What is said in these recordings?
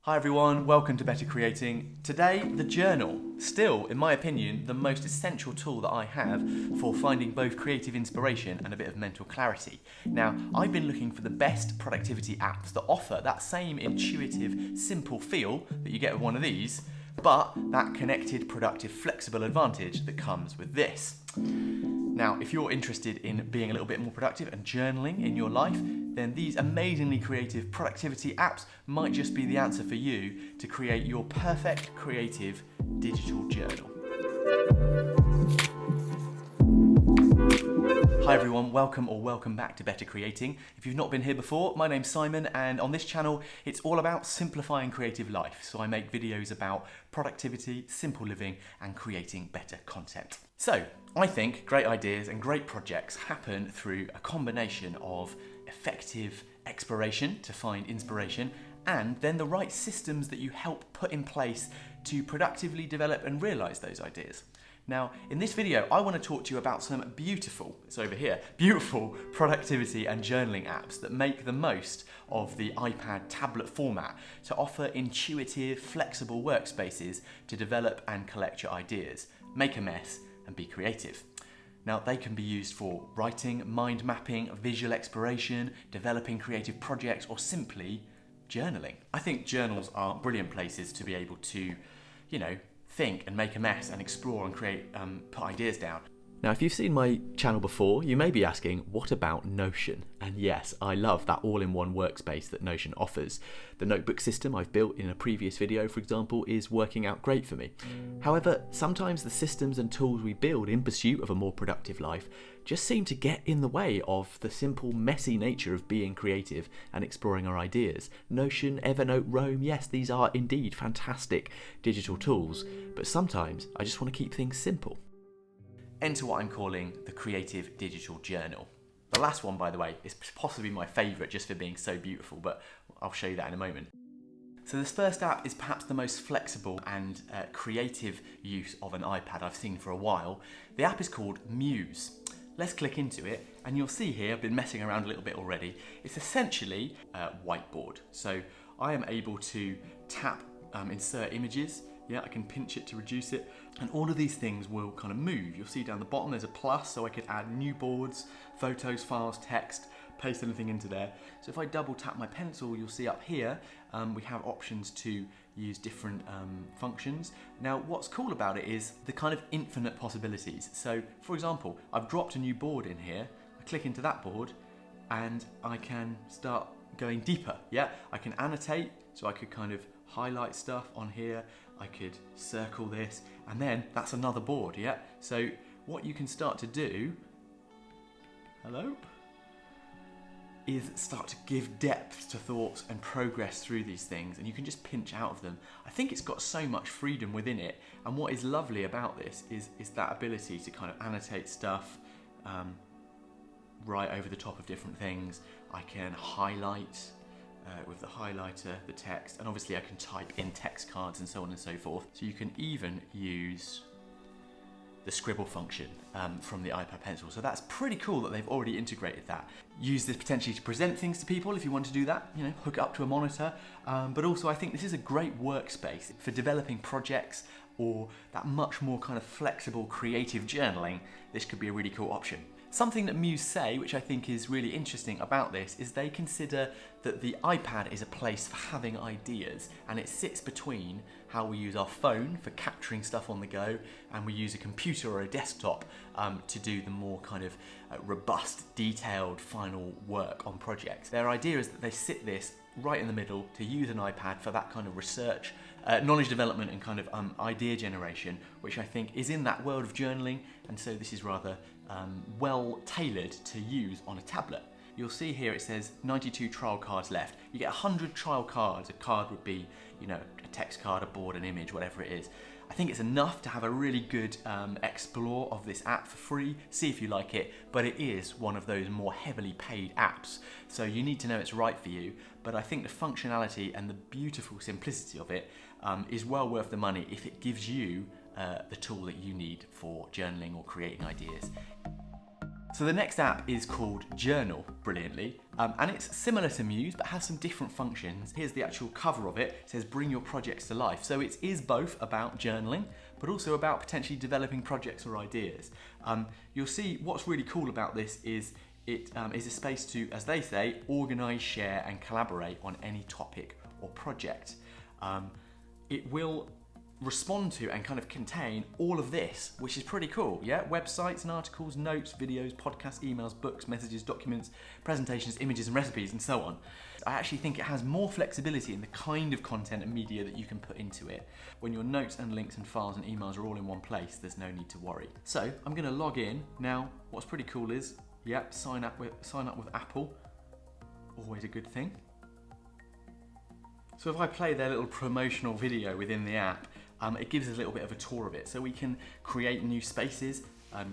Hi everyone, welcome to Better Creating. Today, the journal. Still, in my opinion, the most essential tool that I have for finding both creative inspiration and a bit of mental clarity. Now, I've been looking for the best productivity apps that offer that same intuitive, simple feel that you get with one of these, but that connected, productive, flexible advantage that comes with this. Now, if you're interested in being a little bit more productive and journaling in your life, then these amazingly creative productivity apps might just be the answer for you to create your perfect creative digital journal. Hi everyone, welcome back to Better Creating. If you've not been here before, my name's Simon, and on this channel it's all about simplifying creative life. So I make videos about productivity, simple living and creating better content. So I think great ideas and great projects happen through a combination of effective exploration to find inspiration and then the right systems that you help put in place to productively develop and realize those ideas. Now, in this video, I want to talk to you about some beautiful productivity and journaling apps that make the most of the iPad tablet format to offer intuitive, flexible workspaces to develop and collect your ideas, make a mess, and be creative. Now, they can be used for writing, mind mapping, visual exploration, developing creative projects, or simply journaling. I think journals are brilliant places to be able to, think and make a mess and explore and create, put ideas down. Now, if you've seen my channel before, you may be asking, what about Notion? And yes, I love that all-in-one workspace that Notion offers. The notebook system I've built in a previous video, for example, is working out great for me. However, sometimes the systems and tools we build in pursuit of a more productive life just seem to get in the way of the simple, messy nature of being creative and exploring our ideas. Notion, Evernote, Roam, yes, these are indeed fantastic digital tools, but sometimes I just want to keep things simple. Enter what I'm calling the Creative Digital Journal. The last one, by the way, is possibly my favourite just for being so beautiful, but I'll show you that in a moment. So this first app is perhaps the most flexible and creative use of an iPad I've seen for a while. The app is called Muse. Let's click into it, and you'll see here, I've been messing around a little bit already, it's essentially a whiteboard. So I am able to tap, insert images. Yeah, I can pinch it to reduce it, and all of these things will kind of move. You'll see down the bottom there's a plus, so I could add new boards, photos, files, text, paste anything into there. So if I double tap my pencil, you'll see up here we have options to use different functions. Now, what's cool about it is the kind of infinite possibilities. So, for example, I've dropped a new board in here. I click into that board, and I can start going deeper. Yeah, I can annotate, so I could kind of highlight stuff on here. I could circle this, and then that's another board, yeah? So what you can start to do, is start to give depth to thoughts and progress through these things, and you can just pinch out of them. I think it's got so much freedom within it, and what is lovely about this is that ability to kind of annotate stuff, right over the top of different things. I can highlight, with the highlighter, the text, and obviously I can type in text cards and so on and so forth. So you can even use the scribble function from the iPad pencil. So that's pretty cool that they've already integrated that. Use this potentially to present things to people if you want to do that, hook it up to a monitor. But also I think this is a great workspace for developing projects or that much more kind of flexible creative journaling. This could be a really cool option. Something that Muse say, which I think is really interesting about this, is they consider that the iPad is a place for having ideas, and it sits between how we use our phone for capturing stuff on the go, and we use a computer or a desktop to do the more kind of robust, detailed final work on projects. Their idea is that they sit this right in the middle to use an iPad for that kind of research, knowledge development and kind of idea generation, which I think is in that world of journaling, and so this is rather well tailored to use on a tablet. You'll see here it says 92 trial cards left. You get 100 trial cards. A card would be, a text card, a board, an image, whatever it is. I think it's enough to have a really good explore of this app for free, see if you like it, but it is one of those more heavily paid apps, so you need to know it's right for you. But I think the functionality and the beautiful simplicity of it is well worth the money if it gives you the tool that you need for journaling or creating ideas. So the next app is called Journal, brilliantly. And it's similar to Muse, but has some different functions. Here's the actual cover of it. It says, bring your projects to life. So it is both about journaling, but also about potentially developing projects or ideas. You'll see what's really cool about this is it is a space to, as they say, organize, share, and collaborate on any topic or project. It will respond to and kind of contain all of this, which is pretty cool. Yeah, websites and articles, notes, videos, podcasts, emails, books, messages, documents, presentations, images and recipes, and so on. I actually think it has more flexibility in the kind of content and media that you can put into it. When your notes and links and files and emails are all in one place, there's no need to worry. So I'm going to log in now. What's pretty cool is, yep, sign up with Apple. Always a good thing. So if I play their little promotional video within the app, it gives us a little bit of a tour of it. So we can create new spaces,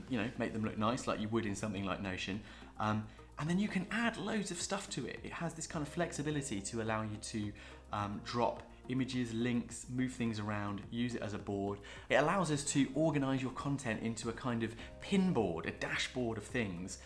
make them look nice like you would in something like Notion. And then you can add loads of stuff to it. It has this kind of flexibility to allow you to drop images, links, move things around, use it as a board. It allows us to organize your content into a kind of pinboard, a dashboard of things.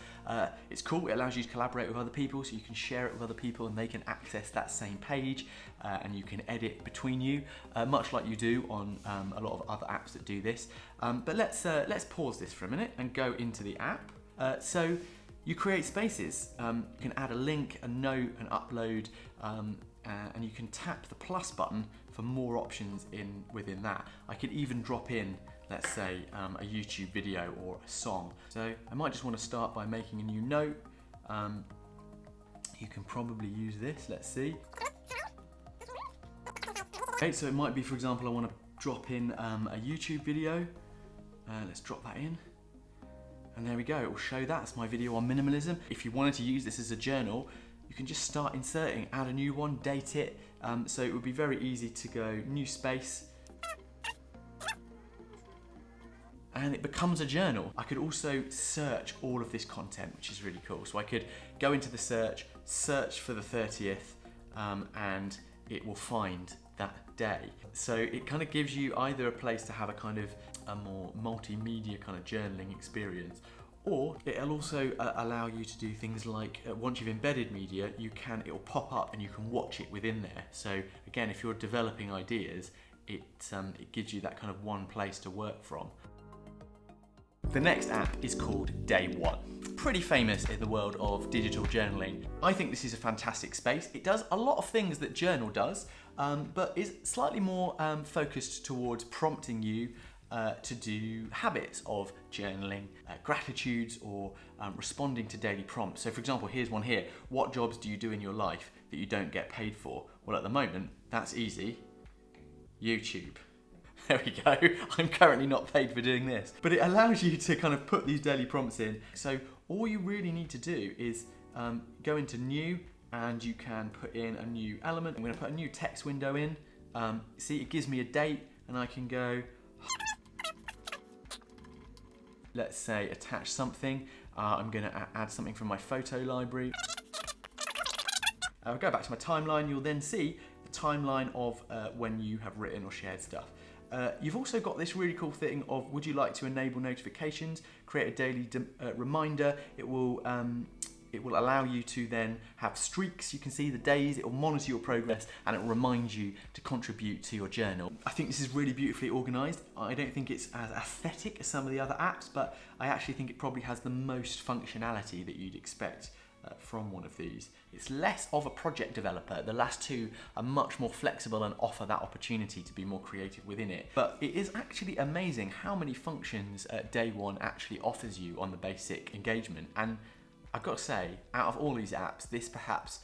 It's cool, it allows you to collaborate with other people, so you can share it with other people and they can access that same page, and you can edit between you, much like you do on a lot of other apps that do this. But let's pause this for a minute and go into the app. So you create spaces. You can add a link, a note, an upload, and you can tap the plus button for more options within that. I could even drop in, let's say, a YouTube video or a song. So I might just want to start by making a new note. You can probably use this, let's see. Okay, so it might be, for example, I want to drop in a YouTube video. Let's drop that in. And there we go, it will show that. It's my video on minimalism. If you wanted to use this as a journal, you can just start inserting, add a new one, date it. So it would be very easy to go new space. And it becomes a journal. I could also search all of this content, which is really cool. So I could go into the search for the 30th, and it will find that day. So it kind of gives you either a place to have a kind of a more multimedia kind of journaling experience, or it'll also allow you to do things like, once you've embedded media, it will pop up and you can watch it within there. So again, if you're developing ideas, it gives you that kind of one place to work from. The next app is called Day One. Pretty famous in the world of digital journaling. I think this is a fantastic space. It does a lot of things that Journal does, but is slightly more focused towards prompting you to do habits of journaling, gratitudes, or responding to daily prompts. So for example, here's one here. What jobs do you do in your life that you don't get paid for? Well, at the moment, that's easy. YouTube. There we go. I'm currently not paid for doing this. But it allows you to kind of put these daily prompts in. So all you really need to do is go into new, and you can put in a new element. I'm going to put a new text window in. See, it gives me a date, and I can go, let's say, attach something. I'm going to add something from my photo library. I'll go back to my timeline. You'll then see the timeline of when you have written or shared stuff. You've also got this really cool thing of, would you like to enable notifications, create a daily reminder. It will allow you to then have streaks. You can see the days, it will monitor your progress, and it will remind you to contribute to your journal. I think this is really beautifully organized. I don't think it's as aesthetic as some of the other apps, but I actually think it probably has the most functionality that you'd expect from one of these. It's less of a project developer. The last two are much more flexible and offer that opportunity to be more creative within it. But it is actually amazing how many functions Day One actually offers you on the basic engagement. And I've got to say, out of all these apps, this perhaps,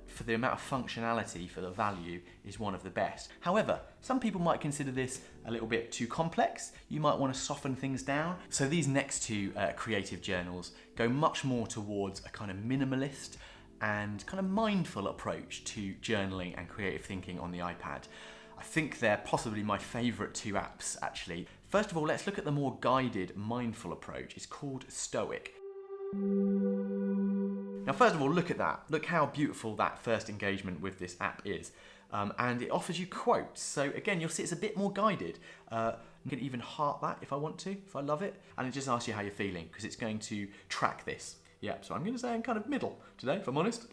for the amount of functionality, for the value, is one of the best. However, some people might consider this a little bit too complex. You might want to soften things down. So these next two creative journals go much more towards a kind of minimalist and kind of mindful approach to journaling and creative thinking on the iPad. I think they're possibly my favorite two apps, actually. First of all, let's look at the more guided, mindful approach. It's called Stoic. Now, first of all, look at that. Look how beautiful that first engagement with this app is. And it offers you quotes. So again, you'll see it's a bit more guided. I can even heart that if I want to, if I love it. And it just asks you how you're feeling, because it's going to track this. Yeah, so I'm going to say I'm kind of middle today, if I'm honest.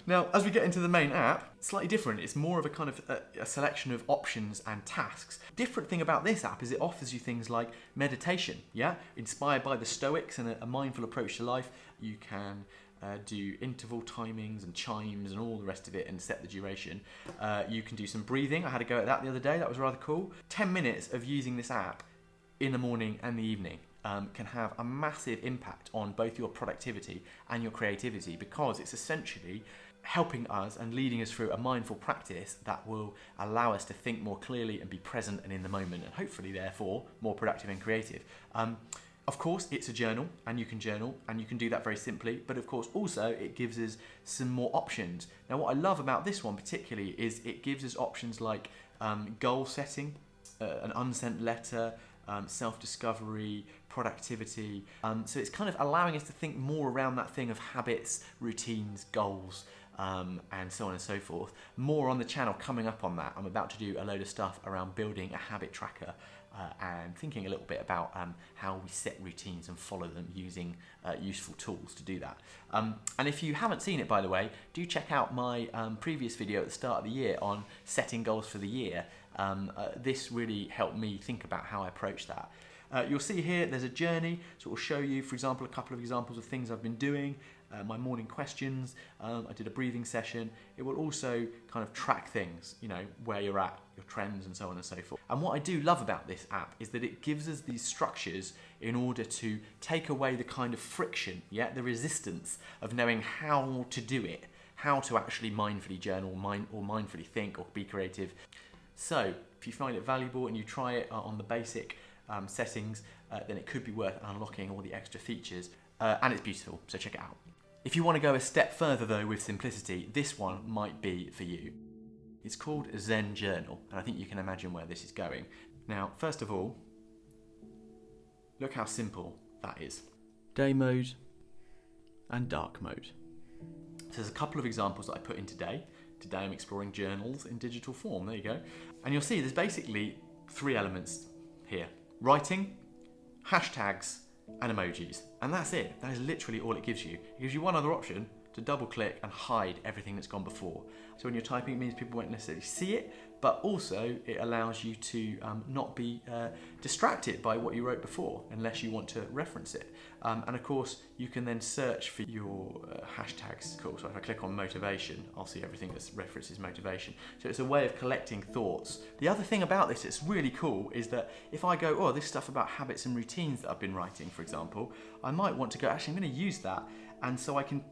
Now, as we get into the main app, it's slightly different. It's more of a kind of a selection of options and tasks. Different thing about this app is it offers you things like meditation, yeah? Inspired by the Stoics and a mindful approach to life. You can do interval timings and chimes and all the rest of it and set the duration. You can do some breathing. I had a go at that the other day. That was rather cool. 10 minutes of using this app in the morning and the evening can have a massive impact on both your productivity and your creativity, because it's essentially helping us and leading us through a mindful practice that will allow us to think more clearly and be present and in the moment, and hopefully therefore more productive and creative. Of course, it's a journal and you can do that very simply, but of course also it gives us some more options. Now, what I love about this one particularly is it gives us options like goal setting, an unsent letter, self-discovery, productivity. So it's kind of allowing us to think more around that thing of habits, routines, goals, and so on and so forth. More on the channel coming up on that. I'm about to do a load of stuff around building a habit tracker and thinking a little bit about how we set routines and follow them using useful tools to do that. And if you haven't seen it, by the way, do check out my previous video at the start of the year on setting goals for the year. This really helped me think about how I approach that. You'll see here there's a journey, so it will show you, for example, a couple of examples of things I've been doing, my morning questions, I did a breathing session. It will also kind of track things, you know, where you're at, your trends and so on and so forth. And what I do love about this app is that it gives us these structures in order to take away the kind of friction, yeah, the resistance of knowing how to do it, how to actually mindfully journal, or mindfully think or be creative. So if you find it valuable and you try it on the basic settings, then it could be worth unlocking all the extra features, and it's beautiful, so check it out. If you want to go a step further though with simplicity, this one might be for you. It's called Zen Journal, and I think you can imagine where this is going. Now, first of all, look how simple that is. Day mode and dark mode. So there's a couple of examples that I put in today. Today I'm exploring journals in digital form, there you go. And you'll see there's basically 3 elements here. Writing, hashtags, and emojis. And that's it. That is literally all it gives you. It gives you one other option to double click and hide everything that's gone before. So when you're typing, it means people won't necessarily see it, but also it allows you to not be distracted by what you wrote before unless you want to reference it. And of course, you can then search for your hashtags. Cool. So if I click on motivation, I'll see everything that references motivation. So it's a way of collecting thoughts. The other thing about this that's really cool is that if I go, oh, this stuff about habits and routines that I've been writing, for example, I might want to go, actually, I'm going to use that. And so I can,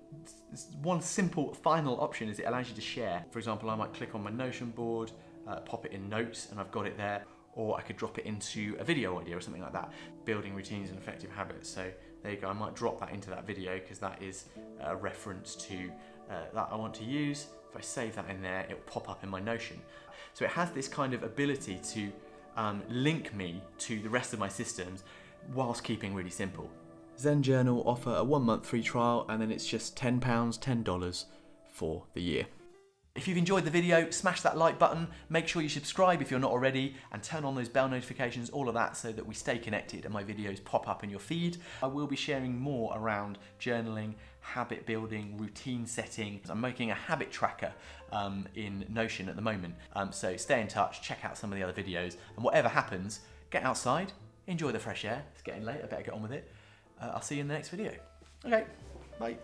one simple final option is it allows you to share. For example, I might click on my Notion board, pop it in notes, and I've got it there. Or I could drop it into a video idea or something like that, building routines and effective habits. So there you go, I might drop that into that video because that is a reference to that I want to use. If I save that in there, it will pop up in my Notion. So it has this kind of ability to link me to the rest of my systems whilst keeping really simple. Zen Journal offer a 1-month free trial, and then it's just £10, $10 for the year. If you've enjoyed the video, smash that like button, make sure you subscribe if you're not already, and turn on those bell notifications, all of that, so that we stay connected and my videos pop up in your feed. I will be sharing more around journaling, habit building, routine setting. I'm making a habit tracker in Notion at the moment, so stay in touch, check out some of the other videos, and whatever happens, get outside, enjoy the fresh air. It's getting late, I better get on with it. I'll see you in the next video. Okay, bye.